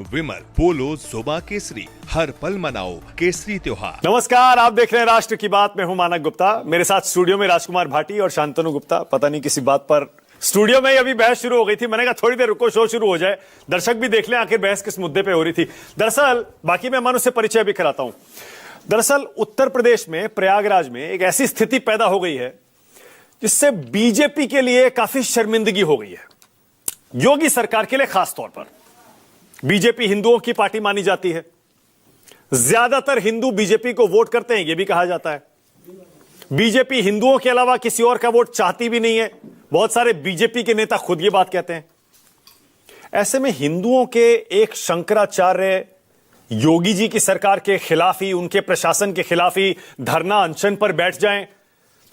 विमल, पोलो, जुबा केसरी, हर पल मनाओ केसरी त्योहार। नमस्कार, आप देख रहे हैं राष्ट्र की बात। मैं हूं मानक गुप्ता, मेरे साथ स्टूडियो में राजकुमार भाटी और शांतनु गुप्ता। पता नहीं किसी बात पर स्टूडियो में अभी बहस शुरू हो गई थी। मैंने कहा थोड़ी देर रुको, शो शुरू हो जाए, दर्शक भी देख लें आखिर बहस किस मुद्दे पे हो रही थी। दरअसल बाकी मेहमानों से परिचय भी कराता हूं। दरअसल उत्तर प्रदेश में प्रयागराज में एक ऐसी स्थिति पैदा हो गई है जिससे बीजेपी के लिए काफी शर्मिंदगी हो गई है, योगी सरकार के लिए खास तौर पर। बीजेपी हिंदुओं की पार्टी मानी जाती है, ज्यादातर हिंदू बीजेपी को वोट करते हैं, यह भी कहा जाता है। बीजेपी हिंदुओं के अलावा किसी और का वोट चाहती भी नहीं है, बहुत सारे बीजेपी के नेता खुद ये बात कहते हैं। ऐसे में हिंदुओं के एक शंकराचार्य योगी जी की सरकार के खिलाफ ही, उनके प्रशासन के खिलाफ ही धरना अनशन पर बैठ जाएं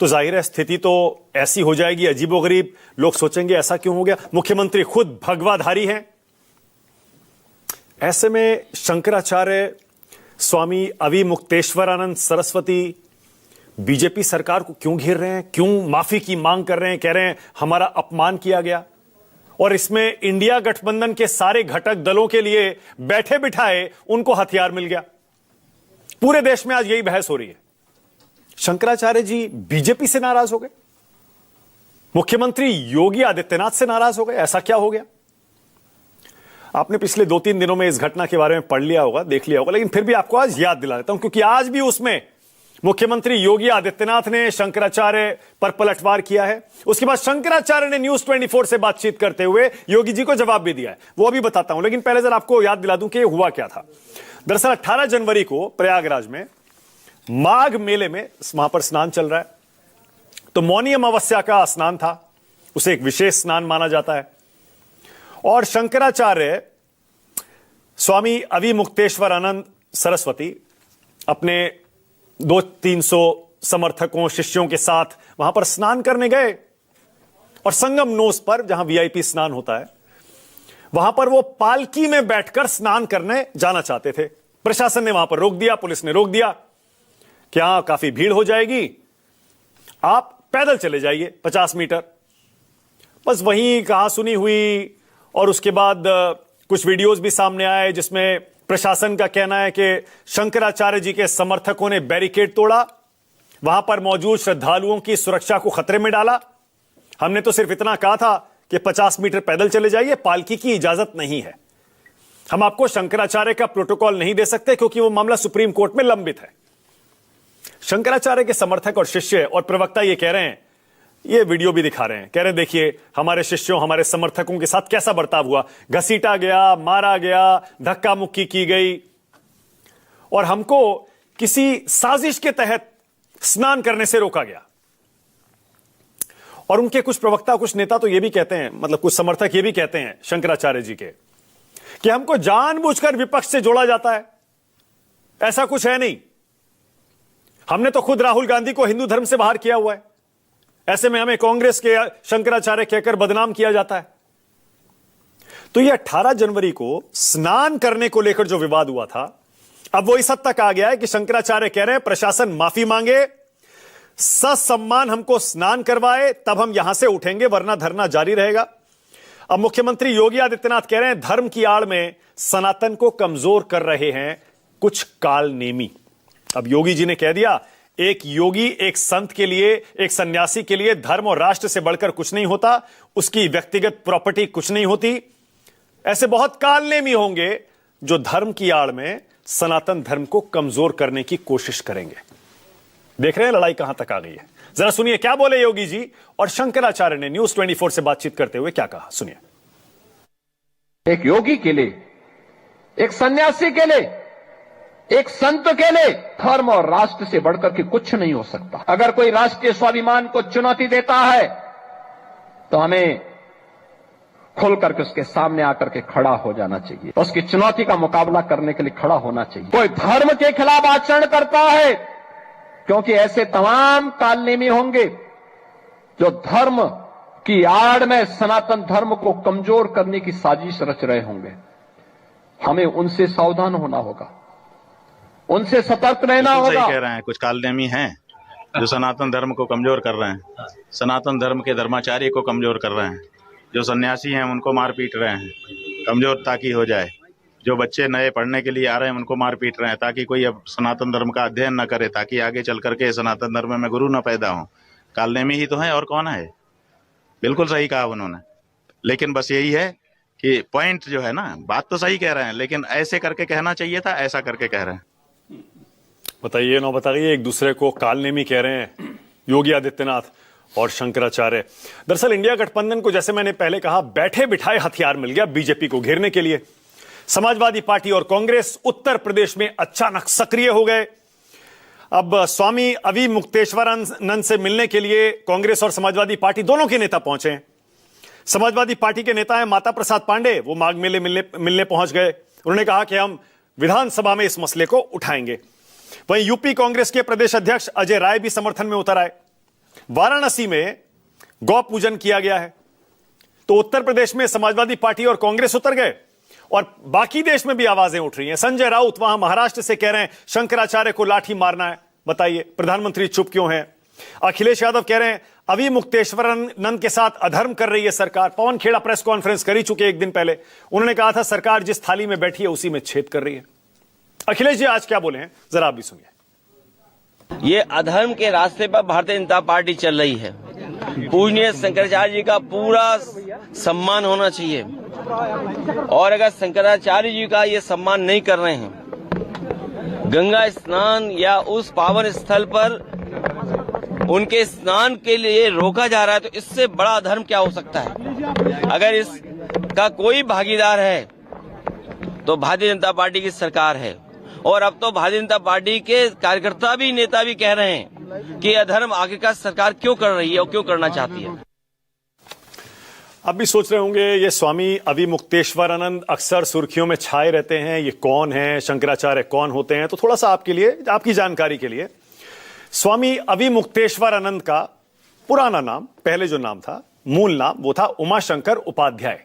तो जाहिर है स्थिति तो ऐसी हो जाएगी, अजीबोगरीब। लोग सोचेंगे ऐसा क्यों हो गया, मुख्यमंत्री खुद भगवाधारी हैं। ऐसे में शंकराचार्य स्वामी अविमुक्तेश्वरानंद सरस्वती बीजेपी सरकार को क्यों घेर रहे हैं, क्यों माफी की मांग कर रहे हैं, कह रहे हैं हमारा अपमान किया गया। और इसमें इंडिया गठबंधन के सारे घटक दलों के लिए बैठे बिठाए उनको हथियार मिल गया। पूरे देश में आज यही बहस हो रही है। शंकराचार्य जी बीजेपी से नाराज हो गए, मुख्यमंत्री योगी आदित्यनाथ से नाराज हो गए, ऐसा क्या हो गया? आपने पिछले 2-3 दिनों में इस घटना के बारे में पढ़ लिया होगा, देख लिया होगा, लेकिन फिर भी आपको आज याद दिला देता हूं, क्योंकि आज भी उसमें मुख्यमंत्री योगी आदित्यनाथ ने शंकराचार्य पर पलटवार किया है। उसके बाद शंकराचार्य ने न्यूज 24 से बातचीत करते हुए योगी जी को जवाब भी दिया है, वो अभी बताता हूं। लेकिन पहले जरा आपको याद दिला दूं कि हुआ क्या था। दरअसल 18 जनवरी को प्रयागराज में माघ मेले में वहां पर स्नान चल रहा है, तो मौनी अमावस्या का स्नान था, उसे एक विशेष स्नान माना जाता है। और शंकराचार्य स्वामी अविमुक्तेश्वरानंद सरस्वती अपने 200-300 समर्थकों, शिष्यों के साथ वहां पर स्नान करने गए और संगम नोस पर, जहां वीआईपी स्नान होता है, वहां पर वो पालकी में बैठकर स्नान करने जाना चाहते थे। प्रशासन ने वहां पर रोक दिया, पुलिस ने रोक दिया कि यहां काफी भीड़ हो जाएगी, आप पैदल चले जाइए 50 मीटर। बस वहीं कहा सुनी हुई और उसके बाद कुछ वीडियोस भी सामने आए जिसमें प्रशासन का कहना है कि शंकराचार्य जी के समर्थकों ने बैरिकेड तोड़ा, वहां पर मौजूद श्रद्धालुओं की सुरक्षा को खतरे में डाला। हमने तो सिर्फ इतना कहा था कि 50 मीटर पैदल चले जाइए, पालकी की इजाजत नहीं है। हम आपको शंकराचार्य का प्रोटोकॉल नहीं दे सकते क्योंकि वो मामला सुप्रीम कोर्ट में लंबित है। शंकराचार्य के समर्थक और शिष्य और प्रवक्ता ये कह रहे हैं, ये वीडियो भी दिखा रहे हैं, कह रहे हैं देखिए हमारे शिष्यों, हमारे समर्थकों के साथ कैसा बर्ताव हुआ, घसीटा गया, मारा गया, धक्का मुक्की की गई और हमको किसी साजिश के तहत स्नान करने से रोका गया। और उनके कुछ प्रवक्ता, कुछ नेता तो ये भी कहते हैं, मतलब कुछ समर्थक ये भी कहते हैं शंकराचार्य जी के, कि हमको जानबूझकर विपक्ष से जोड़ा जाता है, ऐसा कुछ है नहीं। हमने तो खुद राहुल गांधी को हिंदू धर्म से बाहर किया हुआ है, ऐसे में हमें कांग्रेस के शंकराचार्य कहकर बदनाम किया जाता है। तो यह 18 जनवरी को स्नान करने को लेकर जो विवाद हुआ था, अब वो इस हद तक आ गया है कि शंकराचार्य कह रहे हैं प्रशासन माफी मांगे, ससम्मान हमको स्नान करवाए, तब हम यहां से उठेंगे, वरना धरना जारी रहेगा। अब मुख्यमंत्री योगी आदित्यनाथ कह रहे हैं धर्म की आड़ में सनातन को कमजोर कर रहे हैं कुछ कालनेमी। अब योगी जी ने कह दिया, एक योगी, एक संत के लिए, एक सन्यासी के लिए धर्म और राष्ट्र से बढ़कर कुछ नहीं होता, उसकी व्यक्तिगत प्रॉपर्टी कुछ नहीं होती। ऐसे बहुत कालनेमी होंगे जो धर्म की आड़ में सनातन धर्म को कमजोर करने की कोशिश करेंगे। देख रहे हैं लड़ाई कहां तक आ गई है। जरा सुनिए क्या बोले योगी जी और शंकराचार्य ने न्यूज 24 से बातचीत करते हुए क्या कहा, सुनिए। एक योगी के लिए, एक सन्यासी के लिए, एक संत के लिए धर्म और राष्ट्र से बढ़कर के कुछ नहीं हो सकता। अगर कोई राष्ट्रीय स्वाभिमान को चुनौती देता है तो हमें खुल करके उसके सामने आकर के खड़ा हो जाना चाहिए, तो उसकी चुनौती का मुकाबला करने के लिए खड़ा होना चाहिए। कोई धर्म के खिलाफ आचरण करता है, क्योंकि ऐसे तमाम कालनेमी होंगे जो धर्म की आड़ में सनातन धर्म को कमजोर करने की साजिश रच रहे होंगे। हमें उनसे सावधान होना होगा, उनसे सतर्क रहना होगा। सही कह रहे हैं, कुछ कालनेमी हैं जो सनातन धर्म को कमजोर कर रहे हैं, सनातन धर्म के धर्माचार्य को कमजोर कर रहे हैं, जो सन्यासी हैं उनको मार पीट रहे हैं, कमजोर ताकि हो जाए। जो बच्चे नए पढ़ने के लिए आ रहे हैं उनको मार पीट रहे हैं, ताकि कोई अब सनातन धर्म का अध्ययन न करे, ताकि आगे चल करके सनातन धर्म में गुरु न पैदा हो। कालनेमी ही तो है, और कौन है। बिल्कुल सही कहा उन्होंने, लेकिन बस यही है कि पॉइंट जो है ना, बात तो सही कह रहे हैं, लेकिन ऐसे करके कहना चाहिए था, ऐसा करके कह रहे हैं। बताइए ना, बताइए, एक दूसरे को कालनेमी कह रहे हैं योगी आदित्यनाथ और शंकराचार्य। दरअसल इंडिया गठबंधन को, जैसे मैंने पहले कहा, बैठे बिठाए हथियार मिल गया बीजेपी को घेरने के लिए। समाजवादी पार्टी और कांग्रेस उत्तर प्रदेश में अचानक सक्रिय हो गए। अब स्वामी अवी मुक्तेश्वरानंद से मिलने के लिए कांग्रेस और समाजवादी पार्टी दोनों के नेता पहुंचे हैं। समाजवादी पार्टी के नेता हैं माता प्रसाद पांडे, वो माघ मेले मिलने पहुंच गए। उन्होंने कहा कि हम विधानसभा में इस मसले को उठाएंगे। वहीं यूपी कांग्रेस के प्रदेश अध्यक्ष अजय राय भी समर्थन में उतर आए। वाराणसी में गौ पूजन किया गया है, तो उत्तर प्रदेश में समाजवादी पार्टी और कांग्रेस उतर गए और बाकी देश में भी आवाजें उठ रही हैं। संजय राउत वहां महाराष्ट्र से कह रहे हैं शंकराचार्य को लाठी मारना है। बताइए प्रधानमंत्री चुप क्यों हैं? अखिलेश यादव कह रहे हैं अवी मुक्तेश्वरानंद के साथ अधर्म कर रही है सरकार। पवन खेड़ा प्रेस कॉन्फ्रेंस कर ही चुके एक दिन पहले, उन्होंने कहा था सरकार जिस थाली में बैठी है उसी में छेद कर रही है। अखिलेश जी आज क्या बोले हैं, जरा आप भी सुनिए। ये अधर्म के रास्ते पर भारतीय जनता पार्टी चल रही है। पूजनीय शंकराचार्य जी का पूरा सम्मान होना चाहिए, और अगर शंकराचार्य जी का ये सम्मान नहीं कर रहे हैं, गंगा स्नान या उस पावन स्थल पर उनके स्नान के लिए रोका जा रहा है, तो इससे बड़ा अधर्म क्या हो सकता है? अगर इसका कोई भागीदार है तो भारतीय जनता पार्टी की सरकार है, और अब तो भारतीय जनता पार्टी के कार्यकर्ता भी, नेता भी कह रहे हैं कि अधर्म आखिरकार सरकार क्यों कर रही है और क्यों करना चाहती है। अब भी सोच रहे होंगे ये स्वामी अवी मुक्तेश्वरानंद अक्सर सुर्खियों में छाए रहते हैं, ये कौन है, शंकराचार्य कौन होते हैं? तो थोड़ा सा आपके लिए, आपकी जानकारी के लिए, स्वामी अवी मुक्तेश्वरानंद का पुराना नाम, पहले जो नाम था, मूल नाम, वो था उमाशंकर उपाध्याय।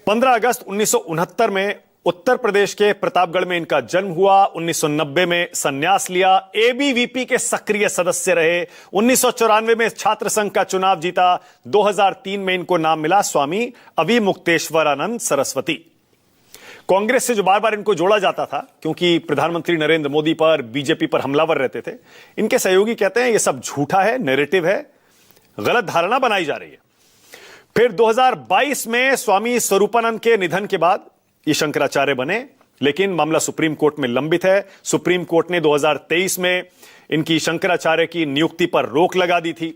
15 अगस्त 1969 में उत्तर प्रदेश के प्रतापगढ़ में इनका जन्म हुआ। 1990 में संन्यास लिया। एबीवीपी के सक्रिय सदस्य रहे। 1994 में छात्र संघ का चुनाव जीता। 2003 में इनको नाम मिला स्वामी अवी मुक्तेश्वरानंद सरस्वती। कांग्रेस से जो बार बार इनको जोड़ा जाता था, क्योंकि प्रधानमंत्री नरेंद्र मोदी पर, बीजेपी पर हमलावर रहते थे, इनके सहयोगी कहते हैं यह सब झूठा है, नैरेटिव है, गलत धारणा बनाई जा रही है। फिर 2022 में स्वामी स्वरूपानंद के निधन के बाद ये शंकराचार्य बने, लेकिन मामला सुप्रीम कोर्ट में लंबित है। सुप्रीम कोर्ट ने 2023 में इनकी शंकराचार्य की नियुक्ति पर रोक लगा दी थी।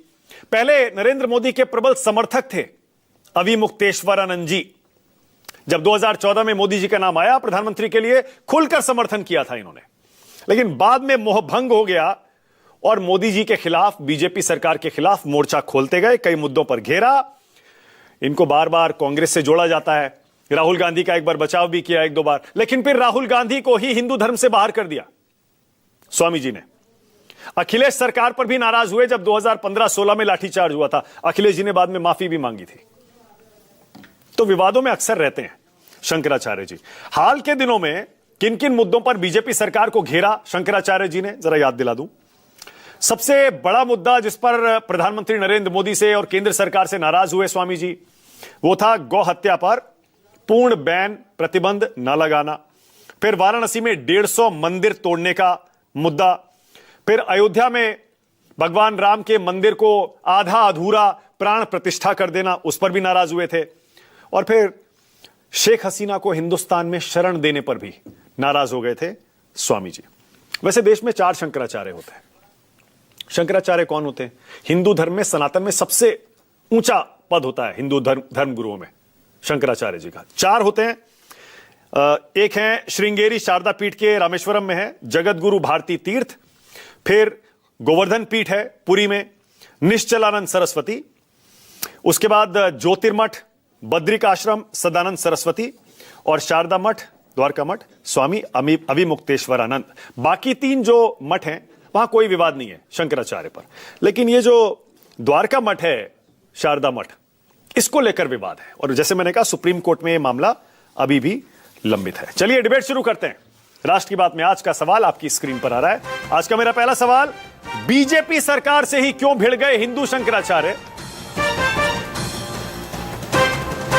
पहले नरेंद्र मोदी के प्रबल समर्थक थे अवी मुक्तेश्वरानंद जी। जब 2014 में मोदी जी का नाम आया प्रधानमंत्री के लिए, खुलकर समर्थन किया था इन्होंने, लेकिन बाद में मोहभंग हो गया और मोदी जी के खिलाफ, बीजेपी सरकार के खिलाफ मोर्चा खोलते गए। कई मुद्दों पर घेरा। इनको बार बार कांग्रेस से जोड़ा जाता है। राहुल गांधी का एक बार बचाव भी किया, एक दो बार, लेकिन फिर राहुल गांधी को ही हिंदू धर्म से बाहर कर दिया स्वामी जी ने। अखिलेश सरकार पर भी नाराज हुए जब 2015-16 में लाठीचार्ज हुआ था। अखिलेश जी ने बाद में माफी भी मांगी थी। तो विवादों में अक्सर रहते हैं शंकराचार्य जी। हाल के दिनों में किन किन मुद्दों पर बीजेपी सरकार को घेरा शंकराचार्य जी ने, जरा याद दिला दूं। सबसे बड़ा मुद्दा जिस पर प्रधानमंत्री नरेंद्र मोदी से और केंद्र सरकार से नाराज हुए स्वामी जी, वो था गौ हत्या पर पूर्ण बैन, प्रतिबंध न लगाना। फिर वाराणसी में 150 मंदिर तोड़ने का मुद्दा। फिर अयोध्या में भगवान राम के मंदिर को आधा अधूरा प्राण प्रतिष्ठा कर देना, उस पर भी नाराज हुए थे। और फिर शेख हसीना को हिंदुस्तान में शरण देने पर भी नाराज हो गए थे स्वामी जी। वैसे देश में 4 शंकराचार्य होते हैं। शंकराचार्य कौन होते हैं? हिंदू धर्म में, सनातन में सबसे ऊंचा पद होता है हिंदू धर्म गुरुओं में शंकराचार्य जी का। 4 होते हैं। एक है श्रृंगेरी शारदा पीठ के रामेश्वरम में है जगत गुरु भारती तीर्थ। फिर गोवर्धन पीठ है पुरी में, निश्चलानंद सरस्वती। उसके बाद ज्योतिर्मठ, बद्रिकाश्रम सदानंद सरस्वती, और शारदा मठ, द्वारका मठ, स्वामी अवी मुक्तेश्वरानंद। बाकी 3 जो मठ हैं वहां कोई विवाद नहीं है शंकराचार्य पर, लेकिन ये जो द्वारका मठ है, शारदा मठ, इसको लेकर विवाद है। और जैसे मैंने कहा सुप्रीम कोर्ट में यह मामला अभी भी लंबित है। चलिए डिबेट शुरू करते हैं। राष्ट्र की बात में आज का सवाल आपकी स्क्रीन पर आ रहा है। आज का मेरा पहला सवाल, बीजेपी सरकार से ही क्यों भिड़ गए हिंदू शंकराचार्य?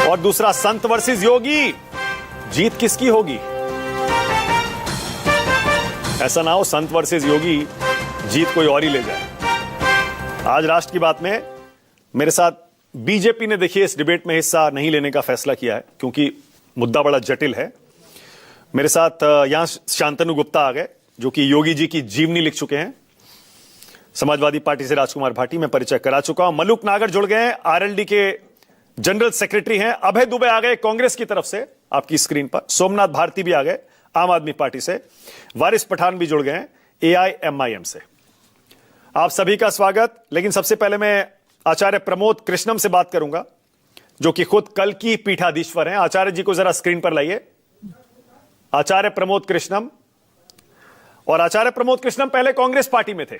और दूसरा, संत वर्सेस योगी, जीत किसकी होगी? ऐसा ना हो संत वर्सेस योगी, जीत कोई और ही ले जाए। आज राष्ट्र की बात में मेरे साथ बीजेपी ने देखिए इस डिबेट में हिस्सा नहीं लेने का फैसला किया है क्योंकि मुद्दा बड़ा जटिल है। मेरे साथ यहां शांतनु गुप्ता आ गए जो कि योगी जी की जीवनी लिख चुके हैं। समाजवादी पार्टी से राजकुमार भाटी, मैं परिचय करा चुका हूं। मलुक नागर जुड़ गए हैं, आरएलडी के जनरल सेक्रेटरी हैं। अभय दुबे आ गए कांग्रेस की तरफ से आपकी स्क्रीन पर। सोमनाथ भारती भी आ गए आम आदमी पार्टी से। वारिस पठान भी जुड़ गए हैं एआईएमआईएम से। आप सभी का स्वागत। लेकिन सबसे पहले मैं आचार्य प्रमोद कृष्णम से बात करूंगा जो कि खुद कल की पीठाधीश्वर हैं। आचार्य जी को जरा स्क्रीन पर लाइए। आचार्य प्रमोद कृष्णम। और आचार्य प्रमोद कृष्णम पहले कांग्रेस पार्टी में थे।